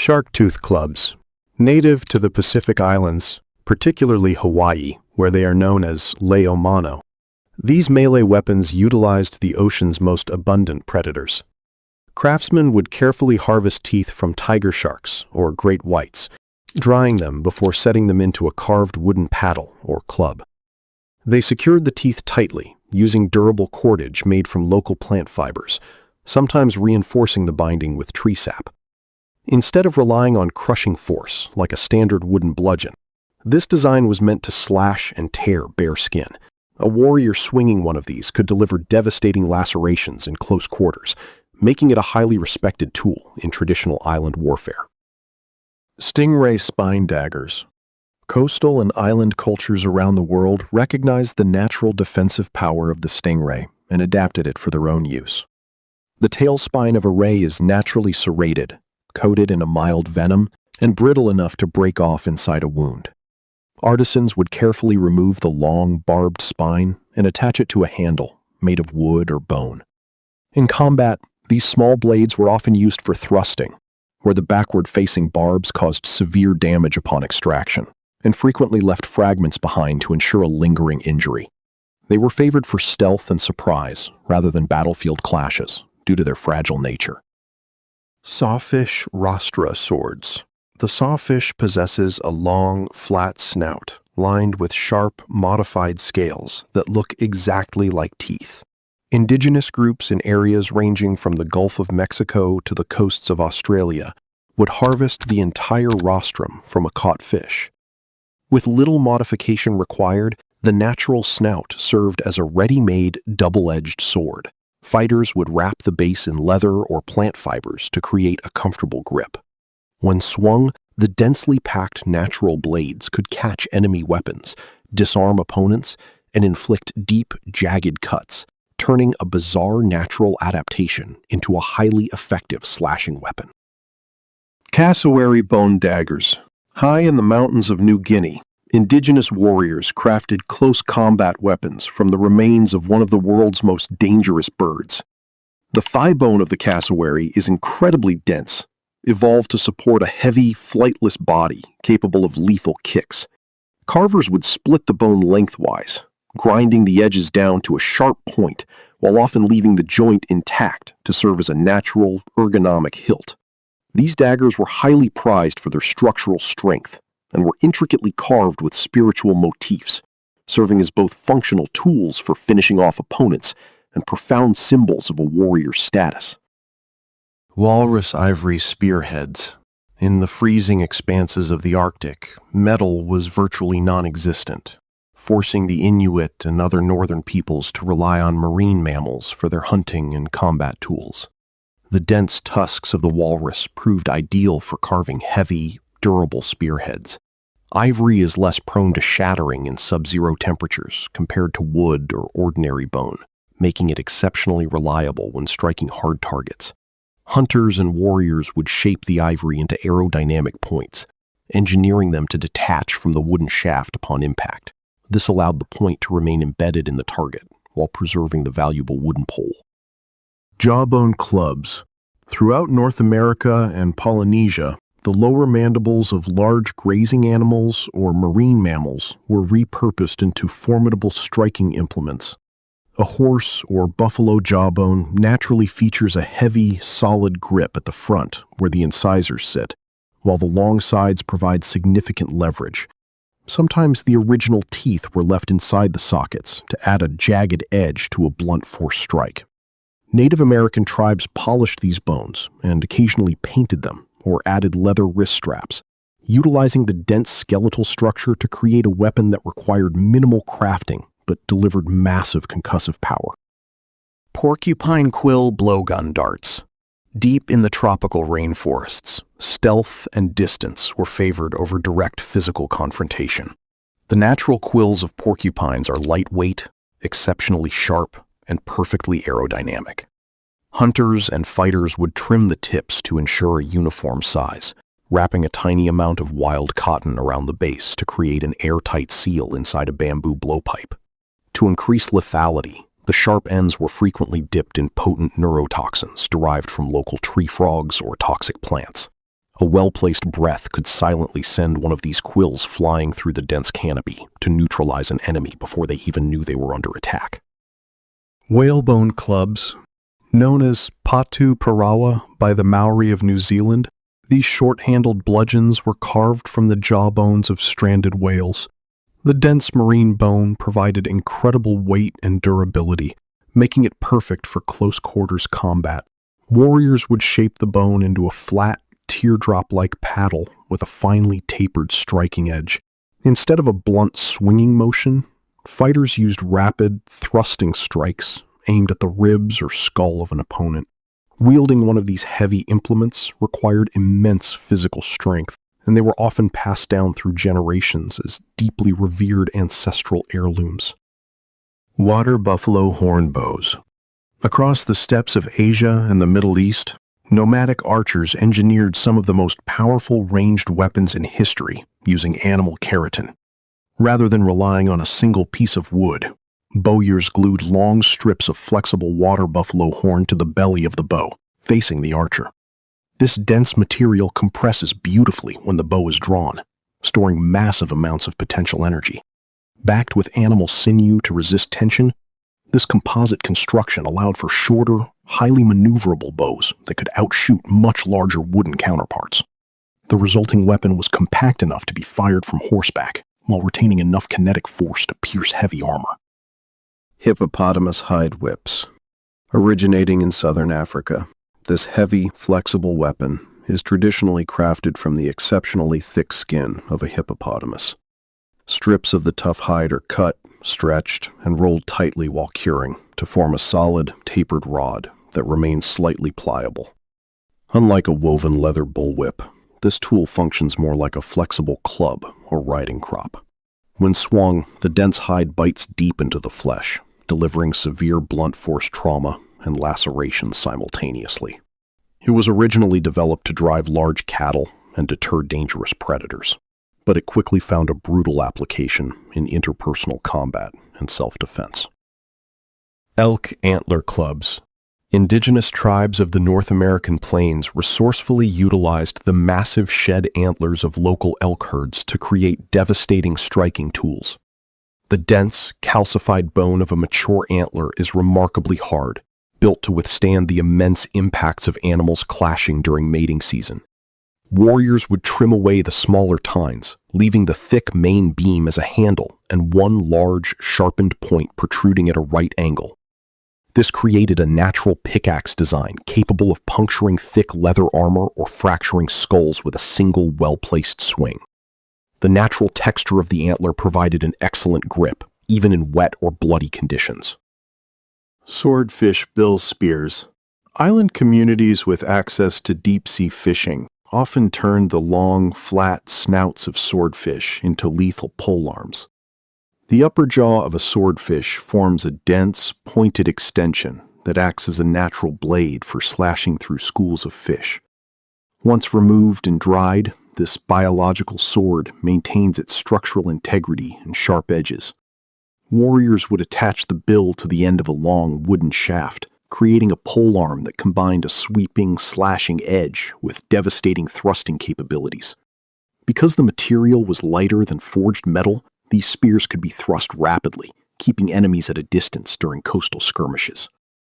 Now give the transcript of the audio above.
Shark-tooth clubs. Native to the Pacific Islands, particularly Hawaii, where they are known as leomano. These melee weapons utilized the ocean's most abundant predators. Craftsmen would carefully harvest teeth from tiger sharks, or great whites, drying them before setting them into a carved wooden paddle, or club. They secured the teeth tightly, using durable cordage made from local plant fibers, sometimes reinforcing the binding with tree sap. Instead of relying on crushing force, like a standard wooden bludgeon, this design was meant to slash and tear bare skin. A warrior swinging one of these could deliver devastating lacerations in close quarters, making it a highly respected tool in traditional island warfare. Stingray spine daggers. Coastal and island cultures around the world recognized the natural defensive power of the stingray and adapted it for their own use. The tail spine of a ray is naturally serrated, coated in a mild venom, and brittle enough to break off inside a wound. Artisans would carefully remove the long, barbed spine and attach it to a handle made of wood or bone. In combat, these small blades were often used for thrusting, where the backward-facing barbs caused severe damage upon extraction, and frequently left fragments behind to ensure a lingering injury. They were favored for stealth and surprise rather than battlefield clashes due to their fragile nature. Sawfish Rostra swords. The sawfish possesses a long, flat snout lined with sharp, modified scales that look exactly like teeth. Indigenous groups in areas ranging from the Gulf of Mexico to the coasts of Australia would harvest the entire rostrum from a caught fish. With little modification required, the natural snout served as a ready-made, double-edged sword. Fighters would wrap the base in leather or plant fibers to create a comfortable grip. When swung, the densely packed natural blades could catch enemy weapons, disarm opponents, and inflict deep, jagged cuts, turning a bizarre natural adaptation into a highly effective slashing weapon. Cassowary bone daggers. High in the mountains of New Guinea, indigenous warriors crafted close combat weapons from the remains of one of the world's most dangerous birds. The thigh bone of the cassowary is incredibly dense, evolved to support a heavy, flightless body capable of lethal kicks. Carvers would split the bone lengthwise, grinding the edges down to a sharp point while often leaving the joint intact to serve as a natural, ergonomic hilt. These daggers were highly prized for their structural strength and were intricately carved with spiritual motifs, serving as both functional tools for finishing off opponents and profound symbols of a warrior's status. Walrus ivory spearheads. In the freezing expanses of the Arctic, metal was virtually non-existent, forcing the Inuit and other northern peoples to rely on marine mammals for their hunting and combat tools. The dense tusks of the walrus proved ideal for carving heavy, durable spearheads. Ivory is less prone to shattering in sub-zero temperatures compared to wood or ordinary bone, making it exceptionally reliable when striking hard targets. Hunters and warriors would shape the ivory into aerodynamic points, engineering them to detach from the wooden shaft upon impact. This allowed the point to remain embedded in the target while preserving the valuable wooden pole. Jawbone clubs. Throughout North America and Polynesia, the lower mandibles of large grazing animals or marine mammals were repurposed into formidable striking implements. A horse or buffalo jawbone naturally features a heavy, solid grip at the front where the incisors sit, while the long sides provide significant leverage. Sometimes the original teeth were left inside the sockets to add a jagged edge to a blunt force strike. Native American tribes polished these bones and occasionally painted them or added leather wrist straps, utilizing the dense skeletal structure to create a weapon that required minimal crafting but delivered massive concussive power. Porcupine quill blowgun darts. Deep in the tropical rainforests, stealth and distance were favored over direct physical confrontation. The natural quills of porcupines are lightweight, exceptionally sharp, and perfectly aerodynamic. Hunters and fighters would trim the tips to ensure a uniform size, wrapping a tiny amount of wild cotton around the base to create an airtight seal inside a bamboo blowpipe. To increase lethality, the sharp ends were frequently dipped in potent neurotoxins derived from local tree frogs or toxic plants. A well-placed breath could silently send one of these quills flying through the dense canopy to neutralize an enemy before they even knew they were under attack. Whalebone Clubs, known as Patu Parawa by the Maori of New Zealand, these short-handled bludgeons were carved from the jawbones of stranded whales. The dense marine bone provided incredible weight and durability, making it perfect for close-quarters combat. Warriors would shape the bone into a flat, teardrop-like paddle with a finely tapered striking edge. Instead of a blunt swinging motion, fighters used rapid, thrusting strikes aimed at the ribs or skull of an opponent. Wielding one of these heavy implements required immense physical strength, and they were often passed down through generations as deeply revered ancestral heirlooms. Water buffalo horn bows. Across the steppes of Asia and the Middle East, nomadic archers engineered some of the most powerful ranged weapons in history using animal keratin. Rather than relying on a single piece of wood, bowyers glued long strips of flexible water buffalo horn to the belly of the bow, facing the archer. This dense material compresses beautifully when the bow is drawn, storing massive amounts of potential energy. Backed with animal sinew to resist tension, this composite construction allowed for shorter, highly maneuverable bows that could outshoot much larger wooden counterparts. The resulting weapon was compact enough to be fired from horseback, while retaining enough kinetic force to pierce heavy armor. Hippopotamus hide whips. Originating in southern Africa, this heavy, flexible weapon is traditionally crafted from the exceptionally thick skin of a hippopotamus. Strips of the tough hide are cut, stretched, and rolled tightly while curing to form a solid, tapered rod that remains slightly pliable. Unlike a woven leather bullwhip, this tool functions more like a flexible club or riding crop. When swung, the dense hide bites deep into the flesh, delivering severe blunt force trauma and lacerations simultaneously. It was originally developed to drive large cattle and deter dangerous predators, but it quickly found a brutal application in interpersonal combat and self-defense. Elk Antler Clubs. Indigenous tribes of the North American plains resourcefully utilized the massive shed antlers of local elk herds to create devastating striking tools. The dense, calcified bone of a mature antler is remarkably hard, built to withstand the immense impacts of animals clashing during mating season. Warriors would trim away the smaller tines, leaving the thick main beam as a handle and one large, sharpened point protruding at a right angle. This created a natural pickaxe design capable of puncturing thick leather armor or fracturing skulls with a single well-placed swing. The natural texture of the antler provided an excellent grip, even in wet or bloody conditions. Swordfish bill spears. Island communities with access to deep-sea fishing often turned the long, flat snouts of swordfish into lethal polearms. The upper jaw of a swordfish forms a dense, pointed extension that acts as a natural blade for slashing through schools of fish. Once removed and dried, this biological sword maintains its structural integrity and sharp edges. Warriors would attach the bill to the end of a long wooden shaft, creating a polearm that combined a sweeping, slashing edge with devastating thrusting capabilities. Because the material was lighter than forged metal, these spears could be thrust rapidly, keeping enemies at a distance during coastal skirmishes.